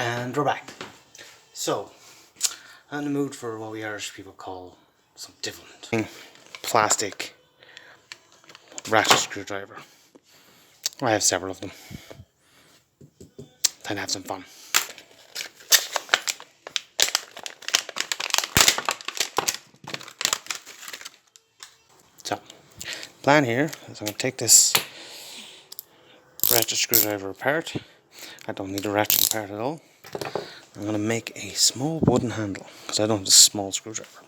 And we're back. So, I'm in the mood for what we Irish people call some different plastic ratchet screwdriver. I have several of them. Time to have some fun. So, plan here is I'm going to take this ratchet screwdriver apart. I don't need a ratchet apart at all. I'm going to make a small wooden handle because I don't have a small screwdriver,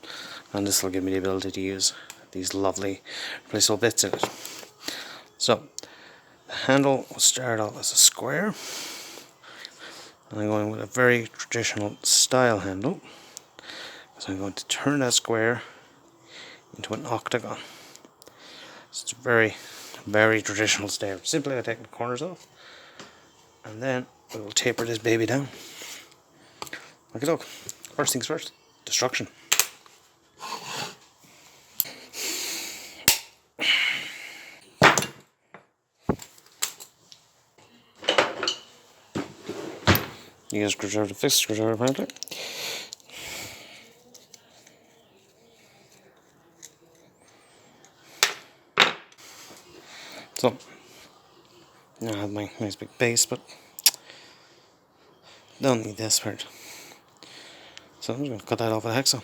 and this will give me the ability to use these lovely replaceable bits in it. So the handle will start off as a square, and I'm going with a very traditional style handle because I'm going to turn that square into an octagon. So it's a very, very traditional style. Simply I take the corners off, and then we will taper this baby down. Look at look. First things first, destruction. Use a screwdriver to fix the screwdriver apparently. So, now I have my nice big base, but don't need this part. So I'm just going to cut that off with a hacksaw.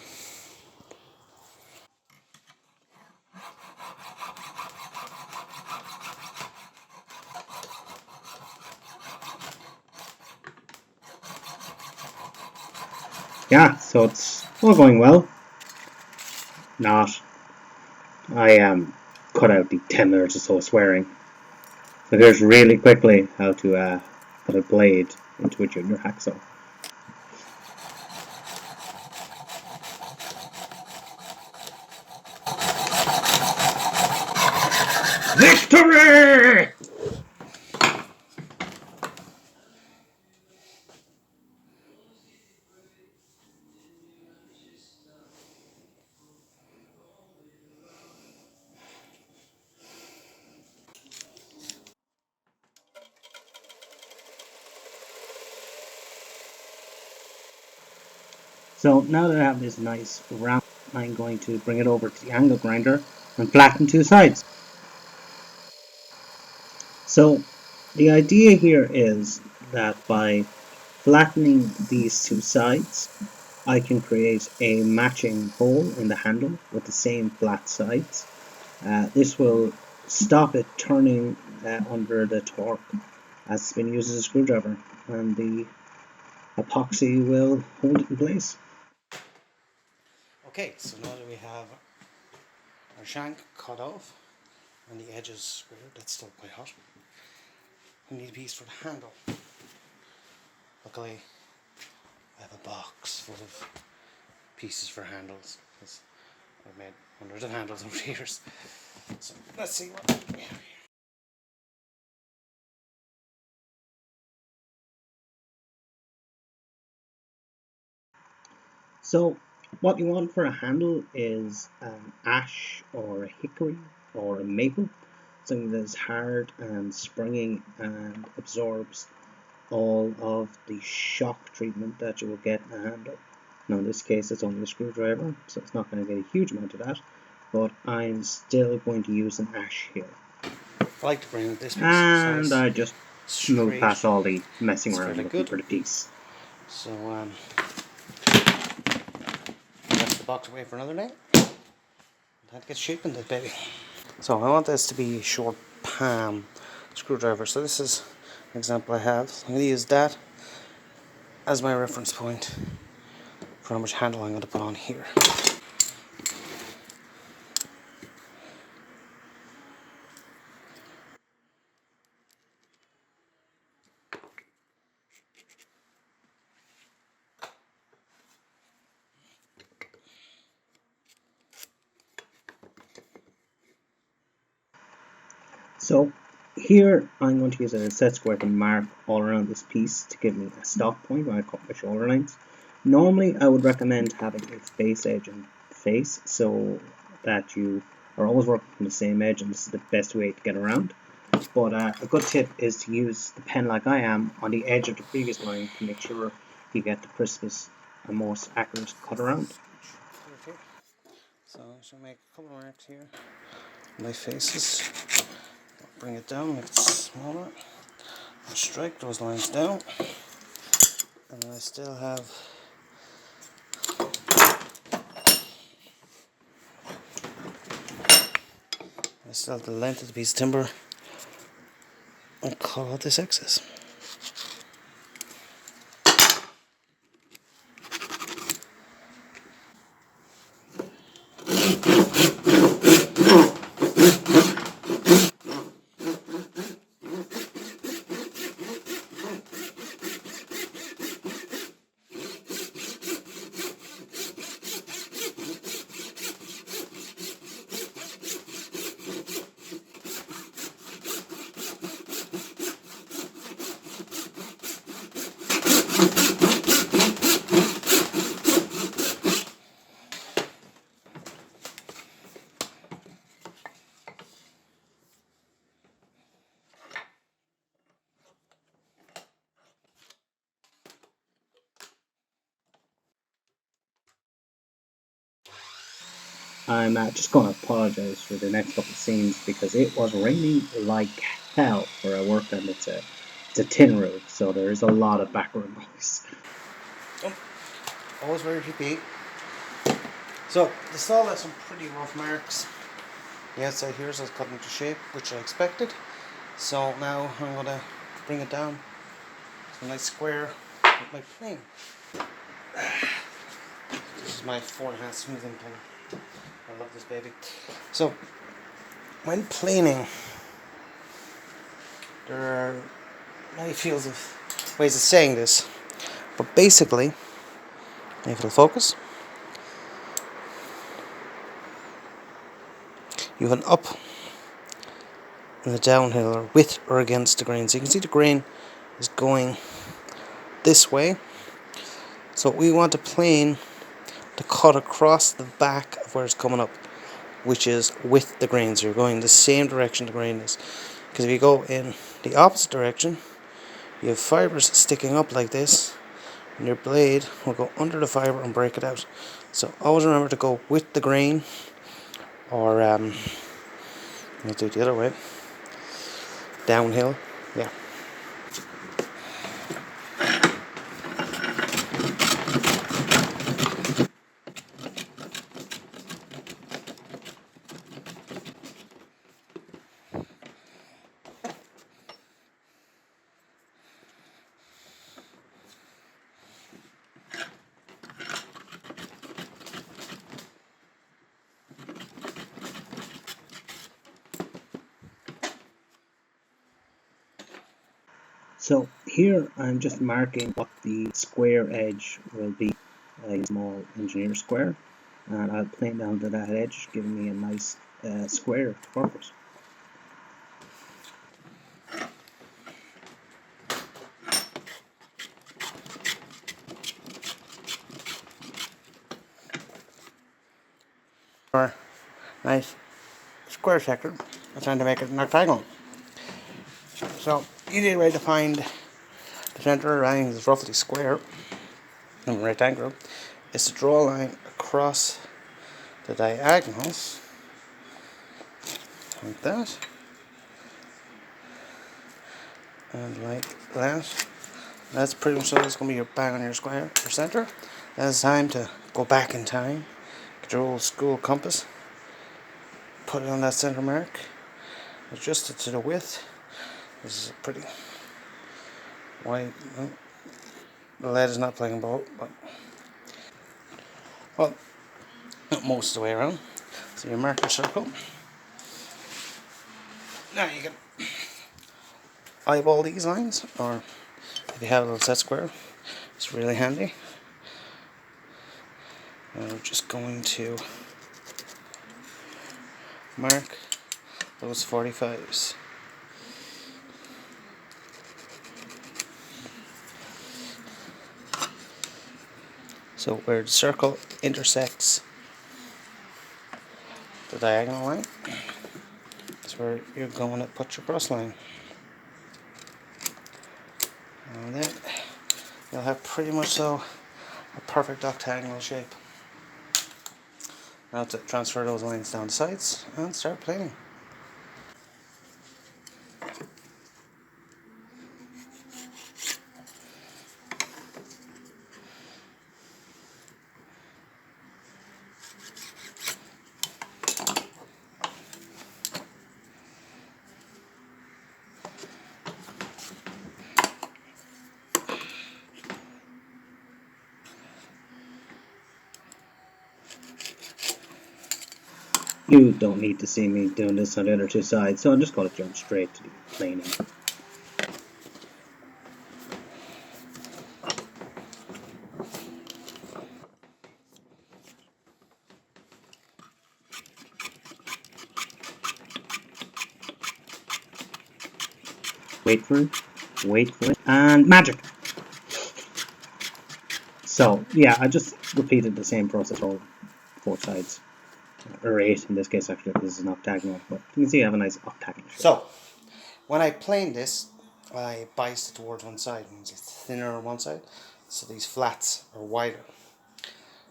Yeah, so it's all going well. Not. I cut out the 10 minutes or so swearing. So here's really quickly how to put a blade into a junior hacksaw. Victory! So now that I have this nice wrap, I'm going to bring it over to the angle grinder and flatten two sides. So the idea here is that by flattening these two sides, I can create a matching hole in the handle with the same flat sides. This will stop it turning under the torque as it's been used as a screwdriver, and the epoxy will hold it in place. Okay, so now that we have our shank cut off and the edges squared, that's still quite hot. We need a piece for the handle. Luckily, I have a box full of pieces for handles because I've made hundreds of handles over the years. So let's see what we have here. So what you want for a handle is an ash or a hickory or a maple, something that's hard and springy and absorbs all of the shock treatment that you will get in a handle. Now in this case it's only a screwdriver, so it's not going to get a huge amount of that, but I'm still going to use an ash here. I like to bring this piece and I just moved straight. past all the messing It's around fairly looking good. for the piece. So left the box away for another day. Time to get shaping this baby. So I want this to be a short palm screwdriver. So this is an example I have. I'm going to use that as my reference point for how much handle I'm going to put on here. So here I'm going to use a set square to mark all around this piece to give me a stop point when I cut my shoulder lines. Normally I would recommend having a face edge and face so that you are always working from the same edge, and this is the best way to get around. but a good tip is to use the pen like I am on the edge of the previous line to make sure you get the crispest and most accurate cut around. Okay, so I shall make a couple of marks here. My faces. Bring it down, make it smaller. I'll strike those lines down. And I still have the length of the piece of timber and cut out this excess. I'm just going to apologize for the next couple of scenes because it was raining like hell where I work, and it's a tin roof, so there is a lot of background noise. Oh, always very PPE. So the saw left some pretty rough marks. The outside here is cut into shape, which I expected. So now I'm going to bring it down to a nice square with my plane. This is my 4.5 smoothing plane. I love this baby. So when planing, there are many fields of ways of saying this, but basically, if it'll focus, you have an up and a downhill, or with or against the grain. So you can see the grain is going this way. So we want the plane to cut across the back of where it's coming up, which is with the grain. So you're going the same direction the grain is. Because if you go in the opposite direction, you have fibres sticking up like this, and your blade will go under the fibre and break it out. So always remember to go with the grain, or let's do it the other way, downhill. Yeah. So here I'm just marking what the square edge will be, a small engineer square, and I'll plane down to that edge, giving me a nice square to work with. Or nice square sector. I'm trying to make it an octagonal. So easy way to find the centre of anything that's roughly square and rectangular is to draw a line across the diagonals like that and like that. That's pretty much all it's going to be your bang on your square, your centre. Then it's time to go back in time, get your old school compass, put it on that centre mark, adjust it to the width. This is a pretty wide. Well, the lead is not playing ball, but well, not most of the way around. So you mark your circle. Now you can eyeball these lines, or if you have a little set square, it's really handy. And we're just going to mark those 45s. So where the circle intersects the diagonal line, it's where you're going to put your cross line. And then you'll have pretty much so a perfect octagonal shape. Now to transfer those lines down the sides and start planing. You don't need to see me doing this on the other two sides, so I'm just going to jump straight to the planing. Wait for it, and magic! So, yeah, I just repeated the same process for 4 sides. Or 8 in this case, actually, because this is an octagonal, but you can see I have a nice octagonal shape. So, when I plane this, I bias it towards one side, it means it's thinner on one side, so these flats are wider.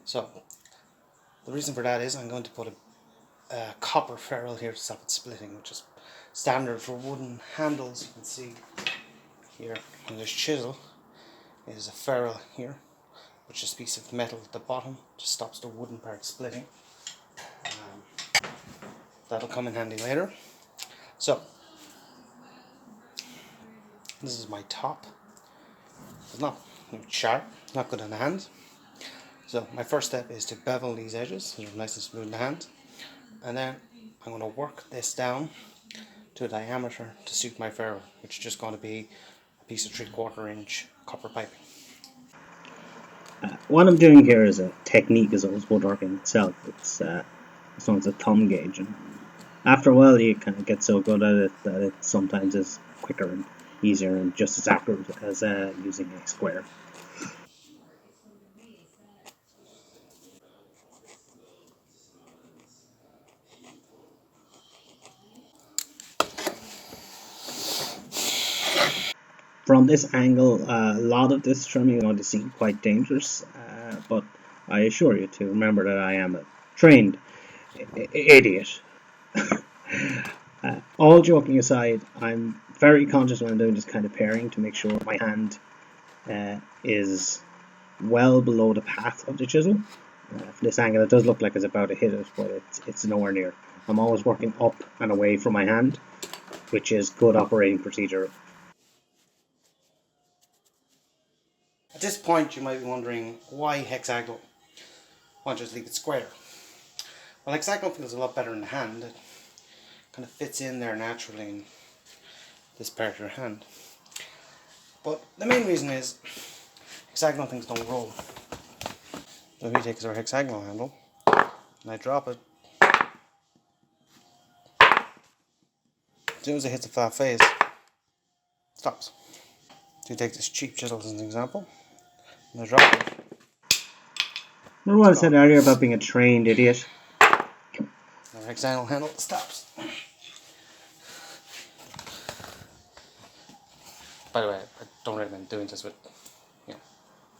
So, the reason for that is I'm going to put a copper ferrule here to stop it splitting, which is standard for wooden handles. You can see here on this chisel is a ferrule here, which is a piece of metal at the bottom, just stops the wooden part splitting. That'll come in handy later. So, this is my top. It's not sharp, not good in the hand. So my first step is to bevel these edges so they're nice and smooth in the hand. And then I'm going to work this down to a diameter to suit my ferrule, which is just going to be a piece of 3/4 inch copper piping. What I'm doing here is a technique as well as woodworking itself. It's known as a thumb gauge, and after a while you kind of get so good at it that it sometimes is quicker and easier and just as accurate as using a square. From this angle, a lot of this trimming is going to seem quite dangerous, but I assure you to remember that I am a trained idiot. All joking aside, I'm very conscious when I'm doing this kind of pairing to make sure my hand is well below the path of the chisel. From this angle, it does look like it's about to hit it, but it's nowhere near. I'm always working up and away from my hand, which is good operating procedure. At this point you might be wondering, why hexagonal? Why not just leave it square? Well, hexagonal feels a lot better in the hand. It kind of fits in there naturally in this part of your hand. But the main reason is hexagonal things don't roll. So if we take our hexagonal handle and I drop it, as soon as it hits a flat face, it stops. So you take this cheap chisel as an example, and I drop it. Remember what I said earlier about being a trained idiot? Our hexagonal handle stops. By the way, I don't recommend doing this with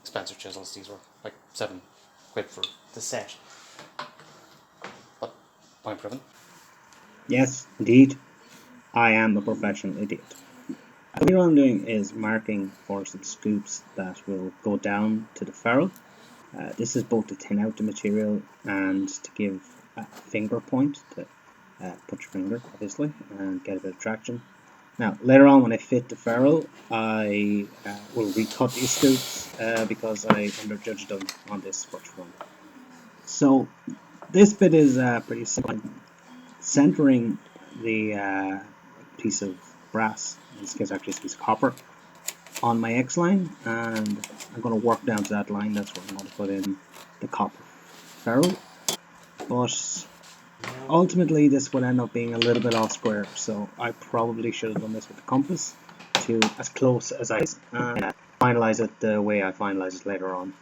expensive chisels. These were like £7 for the set. But point proven. Yes, indeed, I am a professional idiot. What I'm doing is marking for some scoops that will go down to the ferrule. This is both to thin out the material and to give a finger point to put your finger, obviously, and get a bit of traction. Now, later on when I fit the ferrule, I will recut these scoops because I underjudged them on this first run. So, this bit is pretty simple. Centering the piece of brass, in this case actually it's a piece of copper, on my X line, and I'm going to work down to that line. That's where I'm going to put in the copper ferrule. But ultimately this would end up being a little bit off square, so I probably should have done this with the compass to as close as I can and finalize it the way I finalize it later on.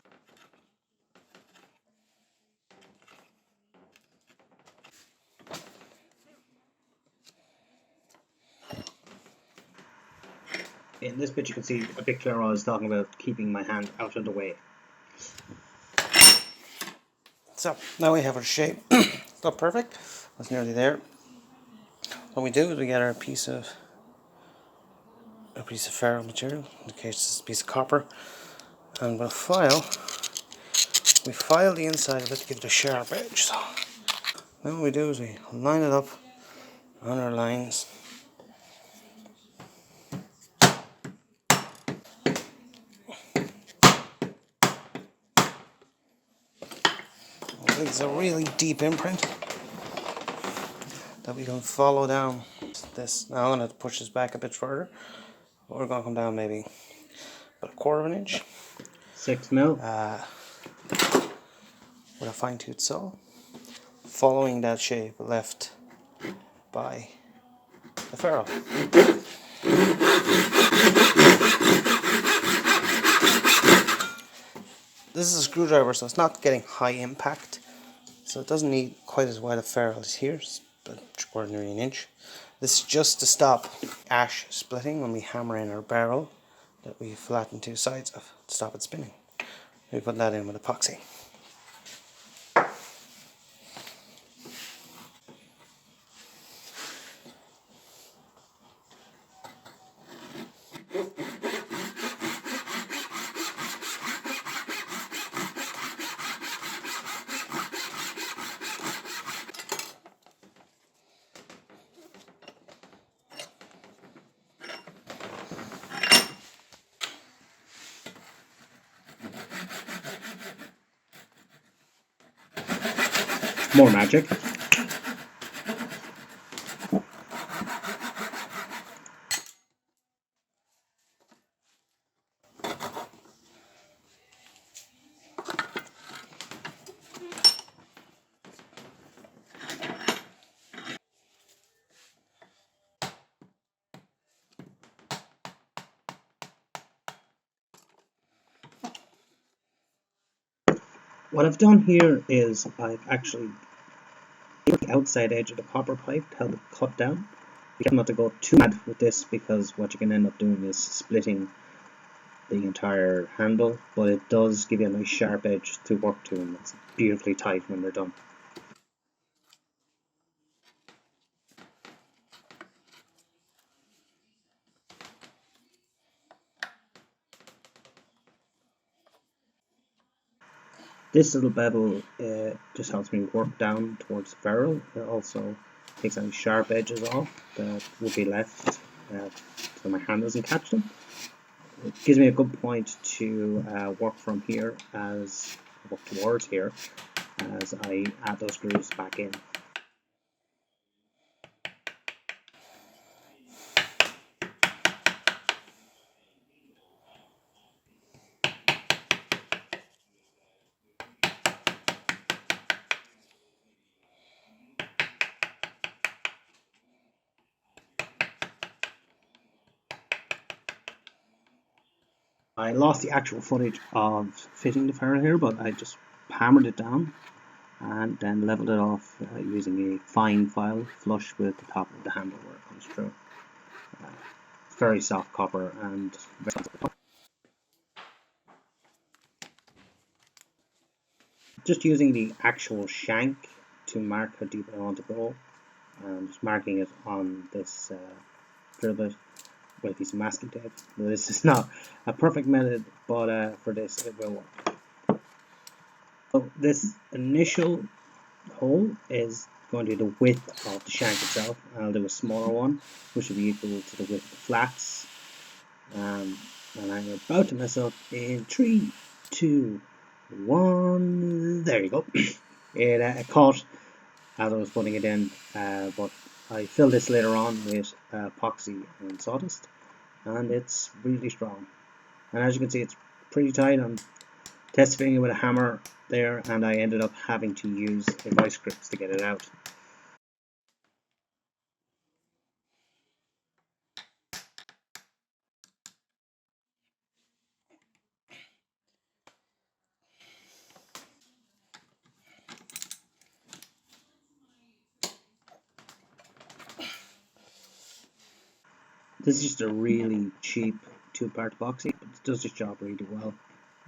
In this bit you can see a bit clearer I was talking about keeping my hand out of the way. So now we have our shape. Not perfect. That's nearly there. What we do is we get our piece of ferrule material. In the case, this is a piece of copper, and we file the inside of it to give it a sharp edge. So then what we do is we line it up on our lines. It's a really deep imprint that we can follow down this. Now I'm going to push this back a bit further. We're going to come down maybe about 1/4 of an inch. 6 mil. With a fine-tooth saw, following that shape left by the ferrule. This is a screwdriver, so it's not getting high impact, so it doesn't need quite as wide a ferrule as here. It's about ordinary an inch. This is just to stop ash splitting when we hammer in our barrel that we flatten 2 sides of to stop it spinning. We put that in with epoxy. More magic. What I've done here is I've actually the outside edge of the copper pipe to help it cut down. You have not to go too mad with this because what you can end up doing is splitting the entire handle, but it does give you a nice sharp edge to work to, and it's beautifully tight when they're done. This little bevel just helps me work down towards the ferrule. It also takes any sharp edges off that will be left so my hand doesn't catch them. It gives me a good point to work from here as I work towards here as I add those grooves back in. I lost the actual footage of fitting the ferrule here, but I just hammered it down and then leveled it off using a fine file flush with the top of the handle where it comes through. It's very soft copper and very just using the actual shank to mark how deep I want to go, and just marking it on this drill bit with a piece of masking tape. Now, this is not a perfect method, but for this it will work. So this initial hole is going to be the width of the shank itself. I'll do a smaller one, which will be equal to the width of the flats. And I'm about to mess up in 3, 2, 1. There you go. It caught as I was putting it in, but I filled this later on with epoxy and sawdust, and it's really strong. And as you can see, it's pretty tight. I'm testing it with a hammer there, and I ended up having to use a vice grips to get it out. This is just a really cheap two-part epoxy, but it does its job really well.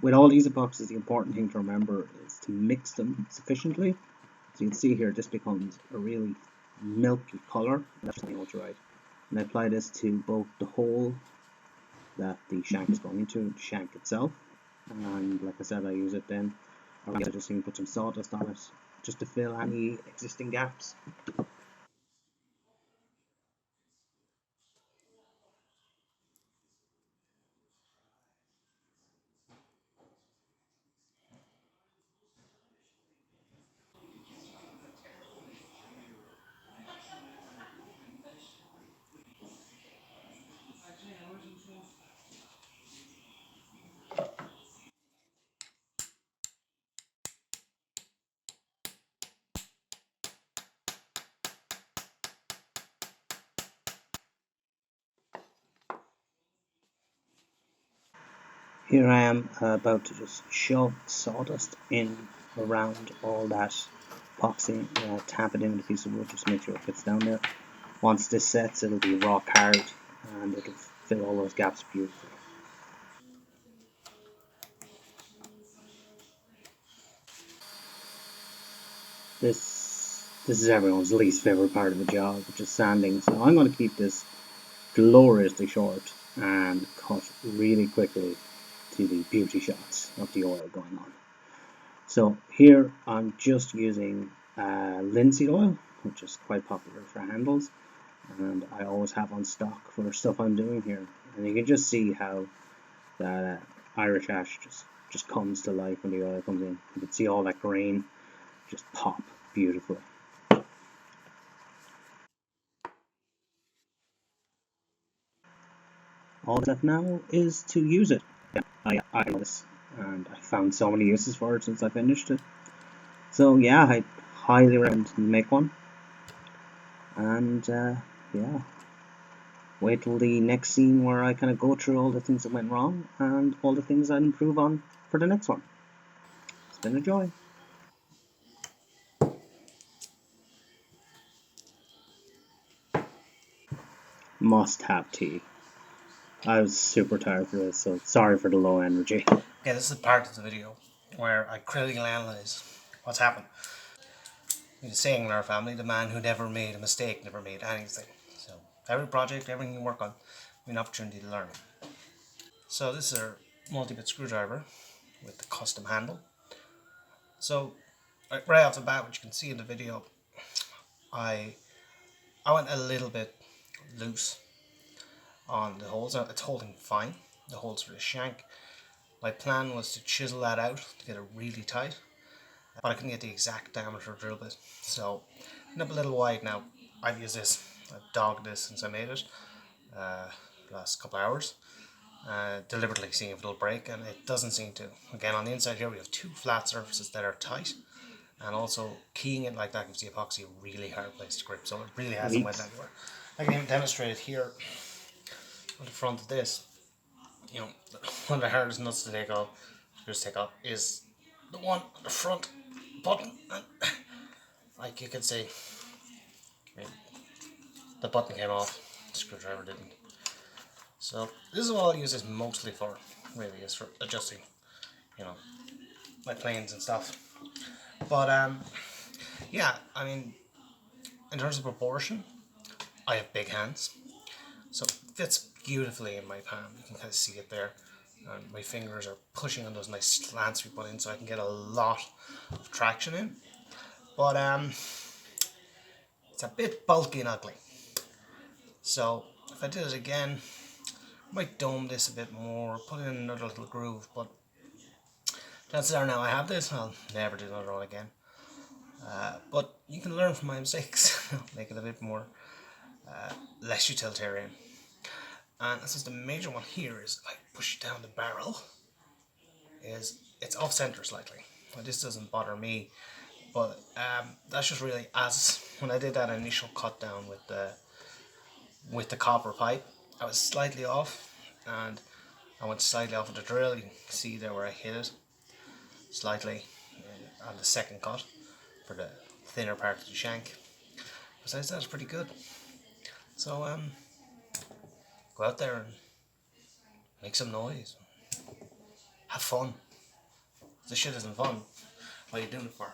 With all these epoxies, the important thing to remember is to mix them sufficiently. So you can see here, this becomes a really milky color. That's something what's right. And I apply this to both the hole that the shank is going into, the shank itself, and like I said, I use it then. I just even put some sawdust on it just to fill any existing gaps. Here I am about to just shove sawdust in around all that epoxy, tap it in with a piece of wood just to make sure it fits down there. Once this sets, it'll be rock hard and it'll fill all those gaps beautifully. This is everyone's least favorite part of the job, which is sanding. So I'm going to keep this gloriously short and cut really quickly to the beauty shots of the oil going on. So here I'm just using linseed oil, which is quite popular for handles, and I always have on stock for stuff I'm doing here. And you can just see how that Irish ash just comes to life when the oil comes in. You can see all that grain just pop beautifully. All that's left now is to use it. I love this, and I found so many uses for it since I finished it. So yeah, I highly recommend you make one. And yeah, wait till the next scene where I kind of go through all the things that went wrong and all the things I'd improve on for the next one. It's been a joy. Must have tea. I was super tired for this, so sorry for the low energy. Okay, this is the part of the video where I critically analyze what's happened. There's a saying in our family, the man who never made a mistake never made anything. So every project, everything you work on, an opportunity to learn. So this is our multi-bit screwdriver with the custom handle. So right off the bat, which you can see in the video, I went a little bit loose on the holes. It's holding fine, the holes for the shank. My plan was to chisel that out to get it really tight, but I couldn't get the exact diameter drill bit, so end up a little wide now. I've used this, I've dogged this since I made it, last couple of hours, deliberately seeing if it'll break, and it doesn't seem to. Again, on the inside here we have two flat surfaces that are tight, and also keying it like that gives the epoxy a really hard place to grip, so it really hasn't went Weeks. anywhere. I can even demonstrate it here on the front of this. You know, one of the hardest nuts to take off, is the one on the front button, and like you can see, the button came off, the screwdriver didn't. So this is what I'll use this mostly for, really, is for adjusting, you know, my planes and stuff. But yeah, I mean, in terms of proportion, I have big hands, so it fits beautifully in my palm. You can kind of see it there. And my fingers are pushing on those nice slants we put in, so I can get a lot of traction in. But it's a bit bulky and ugly. So if I did it again, I might dome this a bit more, put in another little groove, but chances are now I have this, I'll never do another one again. But you can learn from my mistakes, make it a bit more less utilitarian. And this is the major one here is if I push down the barrel, is it's off center slightly. Well, this doesn't bother me, but that's just really as when I did that initial cut down with the copper pipe, I was slightly off, and I went slightly off with the drill. You can see there where I hit it slightly on the second cut for the thinner part of the shank. Besides that, it's pretty good. So Go out there and make some noise. Have fun. This shit isn't fun. What are you doing it for?